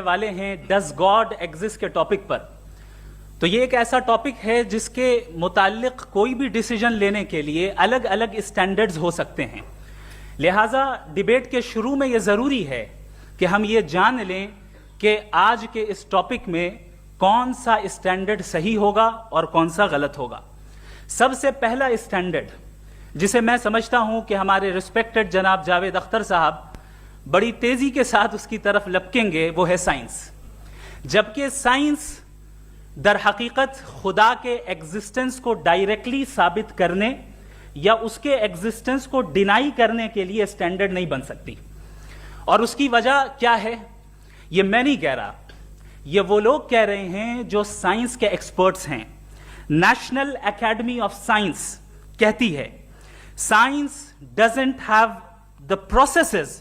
والے ہیں does God exist کے ٹاپک پر. تو یہ ایک ایسا ٹاپک ہے جس کے متعلق کوئی بھی ڈیسیجن لینے کے لیے الگ الگ اسٹینڈرڈز ہو سکتے ہیں. لہٰذا ڈیبیٹ کے شروع میں یہ ضروری ہے کہ ہم یہ جان لیں کہ آج کے اس ٹاپک میں کون سا اسٹینڈرڈ صحیح ہوگا اور کون سا غلط ہوگا. سب سے پہلا اسٹینڈرڈ جسے میں سمجھتا ہوں کہ ہمارے ریسپیکٹڈ جناب جاوید اختر صاحب بڑی تیزی کے ساتھ اس کی طرف لپکیں گے، وہ ہے سائنس. جبکہ سائنس در حقیقت خدا کے ایگزسٹنس کو ڈائریکٹلی ثابت کرنے یا اس کے ایگزسٹنس کو ڈینائی کرنے کے لیے اسٹینڈرڈ نہیں بن سکتی. اور اس کی وجہ کیا ہے یہ میں نہیں کہہ رہا، یہ وہ لوگ کہہ رہے ہیں جو سائنس کے ایکسپرٹس ہیں. نیشنل اکیڈمی آف سائنس کہتی ہے science doesn't have the processes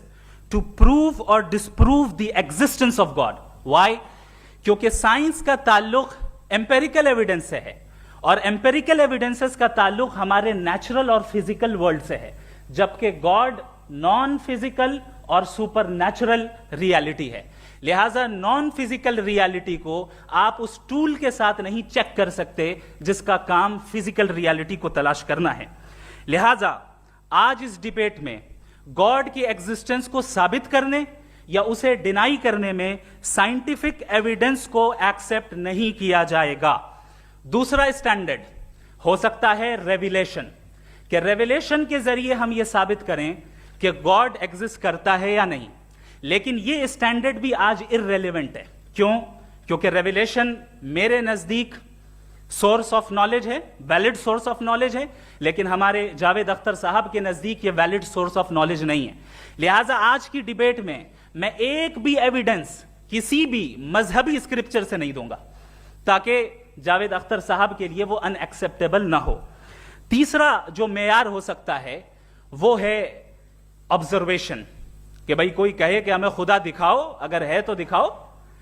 to prove اور disprove the existence of God. Y? کیونکہ سائنس کا تعلق ایمپیریکل ایویڈنس سے ہے اور ایمپیریکل ایویڈنسز کا تعلق ہمارے نیچرل اور فزیکل ورلڈ سے ہے، جبکہ گاڈ نان فزیکل اور سپر نیچرل ریالٹی ہے. لہٰذا نان فزیکل ریالٹی کو آپ اس ٹول کے ساتھ نہیں چیک کر سکتے جس کا کام فزیکل ریالٹی کو تلاش کرنا ہے. لہٰذا آج اس ڈیبیٹ میں گاڈ کی ایگزسٹنس کو ثابت کرنے یا اسے ڈینائی کرنے میں سائنٹیفک ایویڈنس کو ایکسپٹ نہیں کیا جائے گا. دوسرا اسٹینڈرڈ ہو سکتا ہے ریویلیشن، کہ ریویلیشن کے ذریعے ہم یہ ثابت کریں کہ گاڈ ایگزسٹ کرتا ہے یا نہیں. لیکن یہ اسٹینڈرڈ بھی آج ارریلیونٹ ہے. کیوں؟ کیونکہ ریویلیشن میرے نزدیک سورس آف نالج ہے، ویلڈ سورس آف نالج ہے، لیکن ہمارے جاوید اختر صاحب کے نزدیک یہ ویلڈ سورس آف نالج نہیں ہے. لہٰذا آج کی ڈیبیٹ میں میں ایک بھی ایویڈنس کسی بھی مذہبی اسکرپچر سے نہیں دوں گا تاکہ جاوید اختر صاحب کے لیے وہ ان ایکسیپٹیبل نہ ہو. تیسرا جو معیار ہو سکتا ہے وہ ہے آبزرویشن، کہ بھائی کوئی کہے کہ ہمیں خدا دکھاؤ، اگر ہے تو دکھاؤ،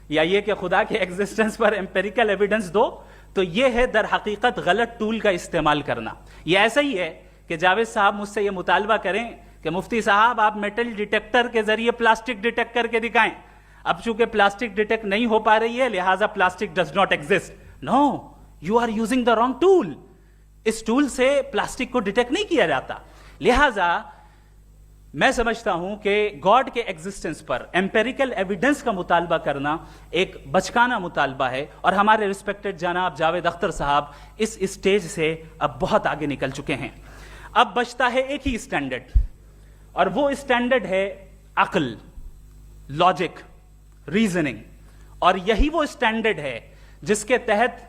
یا یہ کہ خدا کے ایگزسٹنس پر ایمپیریکل ایویڈنس دو. تو یہ ہے در حقیقت غلط ٹول کا استعمال کرنا. یہ ایسا ہی ہے کہ جاوید صاحب مجھ سے یہ مطالبہ کریں کہ مفتی صاحب آپ میٹل ڈیٹیکٹر کے ذریعے پلاسٹک ڈیٹیکٹ کر کے دکھائیں. اب چونکہ پلاسٹک ڈیٹیکٹ نہیں ہو پا رہی ہے لہٰذا plastic does not exist. No, you are using the wrong tool. اس ٹول سے پلاسٹک کو ڈیٹیکٹ نہیں کیا جاتا. لہٰذا میں سمجھتا ہوں کہ گاڈ کے ایگزسٹنس پر ایمپیریکل ایویڈنس کا مطالبہ کرنا ایک بچکانہ مطالبہ ہے، اور ہمارے ریسپیکٹڈ جناب جاوید اختر صاحب اس اسٹیج سے اب بہت آگے نکل چکے ہیں. اب بچتا ہے ایک ہی اسٹینڈرڈ، اور وہ اسٹینڈرڈ ہے عقل، لاجک، ریزننگ. اور یہی وہ اسٹینڈرڈ ہے جس کے تحت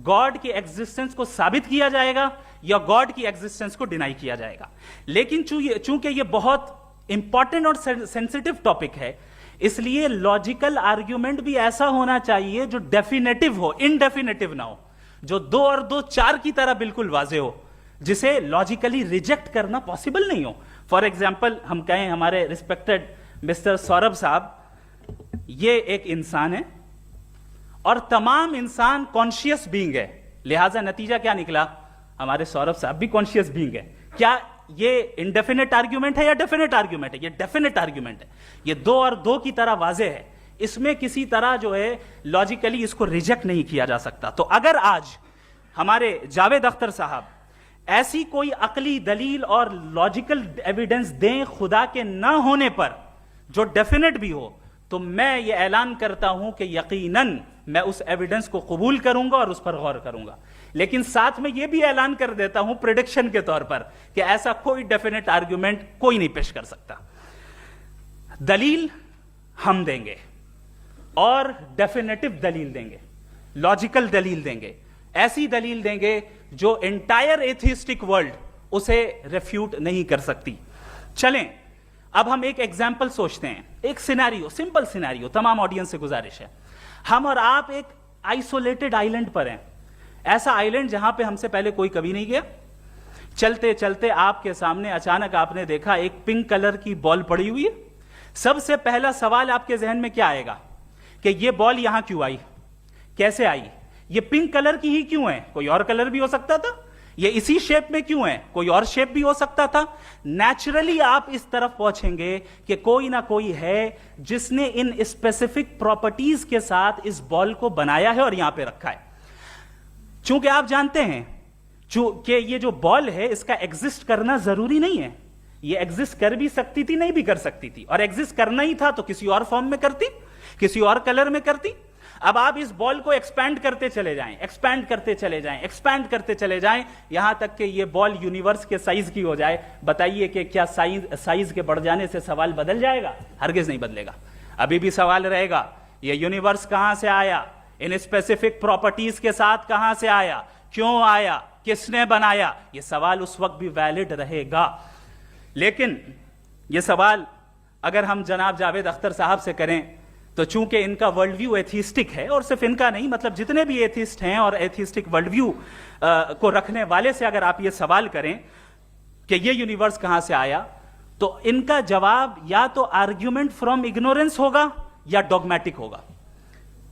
گاڈ کی ایگزسٹنس کو ثابت کیا جائے گا یا گاڈ کی ایگزسٹنس کو ڈینائی کیا جائے گا. لیکن چونکہ یہ بہت امپورٹنٹ اور سینسٹیو ٹاپک ہے، اس لیے لاجیکل آرگیومنٹ بھی ایسا ہونا چاہیے جو ڈیفینیٹو ہو، انڈیفینیٹو نہ ہو، جو 2 اور 2 4 کی طرح بالکل واضح ہو، جسے لاجیکلی ریجیکٹ کرنا پاسبل نہیں ہو. فار ایگزامپل ہم کہیں ہمارے ریسپیکٹڈ مسٹر سوربھ صاحب یہ ایک انسان ہے اور تمام انسان کانشیس بینگ ہے، لہٰذا نتیجہ کیا نکلا؟ ہمارے سوربھ صاحب بھی کانشیس بینگ ہے. کیا یہ انڈیفینٹ آرگیومنٹ ہے یا ڈیفینٹ آرگیومنٹ ہے؟ یہ ڈیفینٹ آرگیومنٹ ہے. یہ 2 اور 2 کی طرح واضح ہے، اس میں کسی طرح جو ہے لاجیکلی اس کو ریجیکٹ نہیں کیا جا سکتا. تو اگر آج ہمارے جاوید اختر صاحب ایسی کوئی عقلی دلیل اور لاجیکل ایویڈنس دیں خدا کے نہ ہونے پر جو ڈیفینٹ بھی ہو، تو میں یہ اعلان کرتا ہوں کہ یقیناً میں اس ایویڈنس کو قبول کروں گا اور اس پر غور کروں گا. لیکن ساتھ میں یہ بھی اعلان کر دیتا ہوں پریڈکشن کے طور پر کہ ایسا کوئی ڈیفینٹ آرگیومنٹ کوئی نہیں پیش کر سکتا. دلیل ہم دیں گے اور ڈیفینیٹو دلیل دیں گے، لاجیکل دلیل دیں گے، ایسی دلیل دیں گے جو انٹائر ایتھیسٹک ورلڈ اسے ریفیوٹ نہیں کر سکتی. چلیں اب ہم ایک ایگزامپل سوچتے ہیں، ایک سینیریو، سمپل سینیریو. تمام آڈینس سے گزارش ہے، ہم اور آپ ایک آئسولیٹڈ آئیلینڈ پر ہیں، ایسا آئیلینڈ جہاں پہ ہم سے پہلے کوئی کبھی نہیں گیا. چلتے چلتے آپ کے سامنے اچانک آپ نے دیکھا ایک پنک کلر کی بال پڑی ہوئی ہے. سب سے پہلا سوال آپ کے ذہن میں کیا آئے گا کہ یہ بال یہاں کیوں آئی، کیسے آئی، یہ پنک کلر کی ہی کیوں ہے؟ کوئی اور کلر بھی ہو سکتا تھا، یہ اسی شیپ میں کیوں ہے؟ کوئی اور شیپ بھی ہو سکتا تھا. نیچرلی آپ اس طرف پہنچیں گے کہ کوئی نہ کوئی ہے جس نے ان اسپیسیفک پراپرٹیز کے ساتھ اس بال کو بنایا ہے اور یہاں پہ رکھا ہے. چونکہ آپ جانتے ہیں کہ یہ جو بال ہے اس کا ایگزسٹ کرنا ضروری نہیں ہے. یہ ایگزسٹ کر بھی سکتی تھی, نہیں بھی کر سکتی تھی, اور ایگزسٹ کرنا ہی تھا تو کسی اور فارم میں کرتی, کسی اور کلر میں کرتی. اب آپ اس بال کو ایکسپینڈ کرتے چلے جائیں, ایکسپینڈ کرتے چلے جائیں, ایکسپینڈ کرتے چلے جائیں, یہاں تک کہ یہ بال یونیورس کے سائز کی ہو جائے. بتائیے کہ کیا سائز کے بڑھ جانے سے سوال بدل جائے گا؟ ہرگز نہیں بدلے گا. ابھی بھی سوال رہے گا یہ یونیورس کہاں سے آیا, ان اسپیسیفک پراپرٹیز کے ساتھ کہاں سے آیا, کیوں آیا, کس نے بنایا. یہ سوال اس وقت بھی ویلڈ رہے گا. لیکن یہ سوال اگر ہم جناب جاوید اختر صاحب سے کریں تو چونکہ ان کا ورلڈ ویو ایتھیسٹک ہے, اور صرف ان کا نہیں, مطلب جتنے بھی ایتھیسٹ ہیں اور ایتھیسٹک ورلڈ ویو کو رکھنے والے سے اگر آپ یہ سوال کریں کہ یہ یونیورس کہاں سے آیا, تو ان کا جواب یا تو آرگیومنٹ فرام اگنورینس ہوگا یا ڈوگمیٹک ہوگا.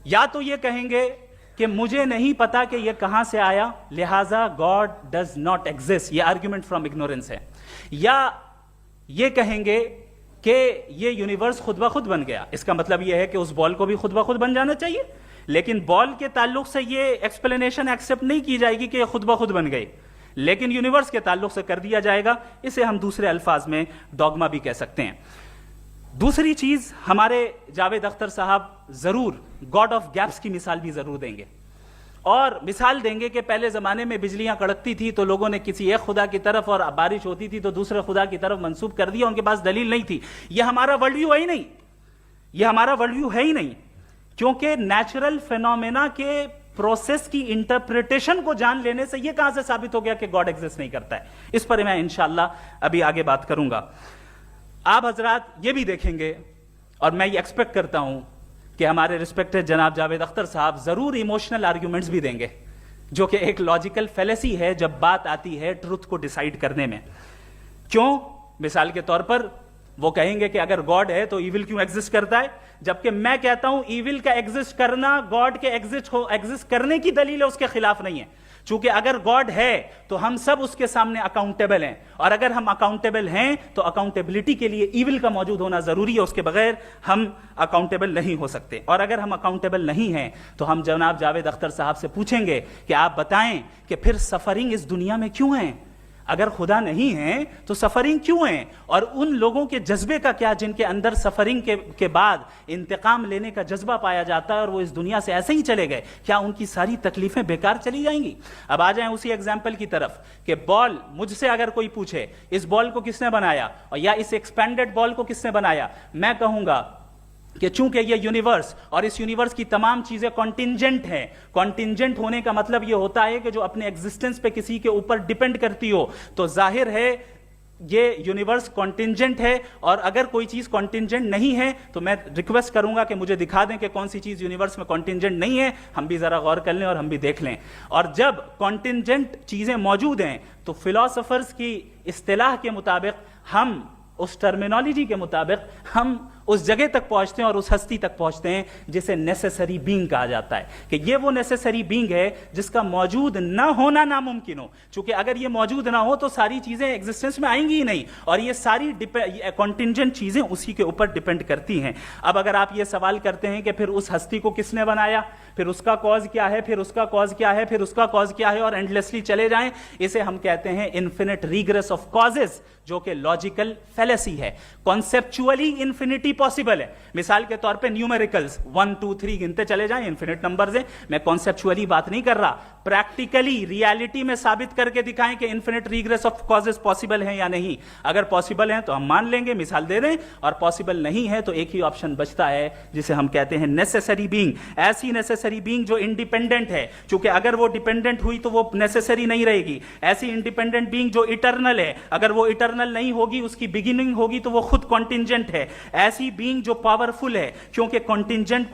یا تو یہ کہیں گے کہ مجھے نہیں پتا کہ یہ کہاں سے آیا, لہذا گاڈ ڈز ناٹ ایگزسٹ, یہ آرگیومنٹ فرام اگنورینس ہے. یا یہ کہیں گے کہ یہ یونیورس خود بخود بن گیا. اس کا مطلب یہ ہے کہ اس بال کو بھی خود بخود بن جانا چاہیے, لیکن بال کے تعلق سے یہ ایکسپلینیشن ایکسپٹ نہیں کی جائے گی کہ یہ خود بخود بن گئی, لیکن یونیورس کے تعلق سے کر دیا جائے گا. اسے ہم دوسرے الفاظ میں ڈوگما بھی کہہ سکتے ہیں. دوسری چیز, ہمارے جاوید اختر صاحب ضرور گاڈ آف گیپس کی مثال بھی ضرور دیں گے, اور مثال دیں گے کہ پہلے زمانے میں بجلیاں کڑکتی تھی تو لوگوں نے کسی ایک خدا کی طرف, اور بارش ہوتی تھی تو دوسرے خدا کی طرف منسوب کر دیا, ان کے پاس دلیل نہیں تھی. یہ ہمارا ورلڈ ویو ہے ہی نہیں, یہ ہمارا ورلڈ ویو ہے ہی نہیں, کیونکہ نیچرل فینومینا کے پروسیس کی انٹرپریٹیشن کو جان لینے سے یہ کہاں سے ثابت ہو گیا کہ گاڈ ایگزسٹ نہیں کرتا ہے. اس پر میں انشاءاللہ ابھی آگے بات کروں گا. آپ حضرات یہ بھی دیکھیں گے, اور میں یہ ایکسپیکٹ کرتا ہوں کہ ہمارے رسپیکٹڈ جناب جاوید اختر صاحب ضرور ایموشنل آرگیومنٹس بھی دیں گے, جو کہ ایک لاجیکل فیلیسی ہے جب بات آتی ہے ٹروتھ کو ڈیسائیڈ کرنے میں. کیوں؟ مثال کے طور پر وہ کہیں گے کہ اگر گاڈ ہے تو ایول کیوں ایگزسٹ کرتا ہے, جبکہ میں کہتا ہوں ایول کا ایگزسٹ کرنا گاڈ کے ایگزسٹ کرنے کی دلیل ہے, اس کے خلاف نہیں ہے. چونکہ اگر گاڈ ہے تو ہم سب اس کے سامنے اکاؤنٹیبل ہیں, اور اگر ہم اکاؤنٹیبل ہیں تو اکاؤنٹیبلٹی کے لیے ایول کا موجود ہونا ضروری ہے, اس کے بغیر ہم اکاؤنٹیبل نہیں ہو سکتے. اور اگر ہم اکاؤنٹیبل نہیں ہیں تو ہم جناب جاوید اختر صاحب سے پوچھیں گے کہ آپ بتائیں کہ پھر سفرنگ اس دنیا میں کیوں ہیں؟ اگر خدا نہیں ہے تو سفرنگ کیوں ہیں؟ اور ان لوگوں کے جذبے کا کیا جن کے اندر سفرنگ کے بعد انتقام لینے کا جذبہ پایا جاتا ہے اور وہ اس دنیا سے ایسے ہی چلے گئے, کیا ان کی ساری تکلیفیں بیکار چلی جائیں گی؟ اب آ جائیں اسی ایگزامپل کی طرف کہ بال, مجھ سے اگر کوئی پوچھے اس بال کو کس نے بنایا, اور یا اس ایکسپینڈڈ بال کو کس نے بنایا, میں کہوں گا کہ چونکہ یہ یونیورس اور اس یونیورس کی تمام چیزیں کانٹینجنٹ ہیں. کانٹینجنٹ ہونے کا مطلب یہ ہوتا ہے کہ جو اپنے ایگزسٹنس پہ کسی کے اوپر ڈیپینڈ کرتی ہو, تو ظاہر ہے یہ یونیورس کانٹینجنٹ ہے. اور اگر کوئی چیز کانٹینجنٹ نہیں ہے تو میں ریکویسٹ کروں گا کہ مجھے دکھا دیں کہ کون سی چیز یونیورس میں کانٹینجنٹ نہیں ہے, ہم بھی ذرا غور کر لیں اور ہم بھی دیکھ لیں. اور جب کانٹینجنٹ چیزیں موجود ہیں تو فلاسفرز کی اصطلاح کے مطابق, ہم اس ٹرمینالوجی کے مطابق ہم اس جگہ تک پہنچتے ہیں اور اس ہستی تک پہنچتے ہیں جسے نیسیسری بینگ کہا جاتا ہے, کہ یہ وہ نیسیسری بینگ ہے جس کا موجود نہ ہونا ناممکن ہو. چونکہ اگر یہ موجود نہ ہو تو ساری چیزیں ایگزسٹنس میں آئیں گی ہی نہیں, اور یہ ساری کانٹینجنٹ چیزیں اسی کے اوپر ڈیپینڈ کرتی ہیں. اب اگر آپ یہ سوال کرتے ہیں کہ پھر اس ہستی کو کس نے بنایا, پھر اس کا کاز کیا ہے, پھر اس کا کاز کیا ہے, پھر اس کا کاز کیا ہے, اور اینڈلیسلی چلے جائیں, اسے ہم کہتے ہیں انفینٹ ریگریس آف کازز, جو کہ لاجیکل فیلیسی ہے. کانسیپچولی انفینٹی پاسبل ہے. مثال کے طور پہ نیومیریکلز 1 2 3 گنتے چلے جائیں, انفینٹ نمبرز ہیں. میں کانسیپچولی بات نہیں کر رہا, پریکٹیکلی ریالٹی میں ثابت کر کے دکھائیں کہ infinite regress of causes possible ہیں یا نہیں. اگر پاسبل ہیں تو ہم مان لیں گے, مثال دے دیں, اور پاسبل نہیں ہے تو ایک ہی آپشن بچتا ہے جسے ہم کہتے ہیں نیسیسری بینگ. ایسی نیسیسری بینگ جو انڈیپینڈنٹ ہے, چونکہ اگر وہ ڈیپینڈنٹ ہوئی تو وہ نیسیسری نہیں رہے گی. ایسی انڈیپینڈنٹ بینگ جو اٹرنل ہے, اگر وہ اٹرنل نہیں ہوگی, اس کی بگننگ ہوگی تو وہ خود کانٹینجنٹ ہے. ایسی بینگ جو پاورفل ہے, کیونکہ کانٹینجنٹ کو